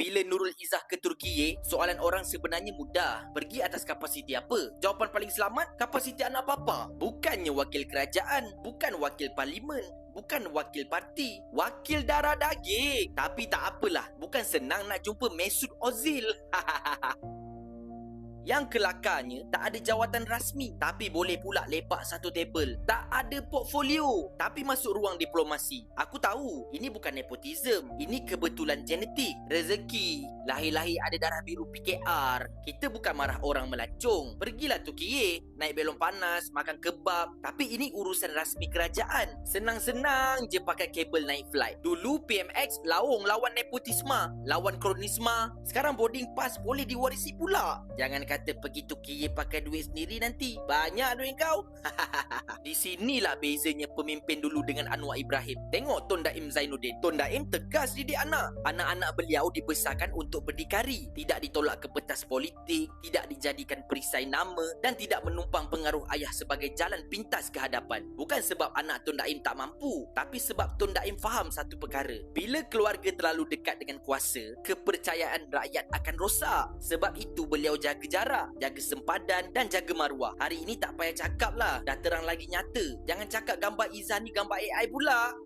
Bila Nurul Izzah ke Turkiye, soalan orang sebenarnya mudah. Pergi atas kapasiti apa? Jawapan paling selamat, kapasiti anak papa. Bukannya wakil kerajaan, bukan wakil parlimen, bukan wakil parti, wakil darah daging. Tapi tak apalah, bukan senang nak jumpa Mesut Ozil. Yang kelakarnya, tak ada jawatan rasmi, tapi boleh pula lepak satu tebel. Tak ada portfolio, tapi masuk ruang diplomasi. Aku tahu, ini bukan nepotism. Ini kebetulan genetik, rezeki. Lahir-lahir ada darah biru PKR. Kita bukan marah orang melancong. Pergilah Turkiye, naik belon panas, makan kebab. Tapi ini urusan rasmi kerajaan. Senang-senang je pakai kabel naik flight. Dulu PMX lawong lawan nepotisma, lawan kronisma. Sekarang boarding pass boleh diwarisi pula. Jangan kata pergi Turkiye pakai duit sendiri nanti. Banyak duit kau. Di sinilah bezanya pemimpin dulu dengan Anwar Ibrahim. Tengok Tun Daim Zainuddin. Tun Daim tegas didik anak. Anak-anak beliau dibesarkan untuk berdikari, tidak ditolak ke pentas politik, tidak dijadikan perisai nama dan tidak menumpang pengaruh ayah sebagai jalan pintas ke hadapan. Bukan sebab anak Tun Daim tak mampu, tapi sebab Tun Daim faham satu perkara. Bila keluarga terlalu dekat dengan kuasa, kepercayaan rakyat akan rosak. Sebab itu beliau jaga jarak, jaga sempadan dan jaga maruah. Hari ini tak payah cakap lah, dah terang lagi nyata. Jangan cakap gambar Izzah ni gambar AI pula.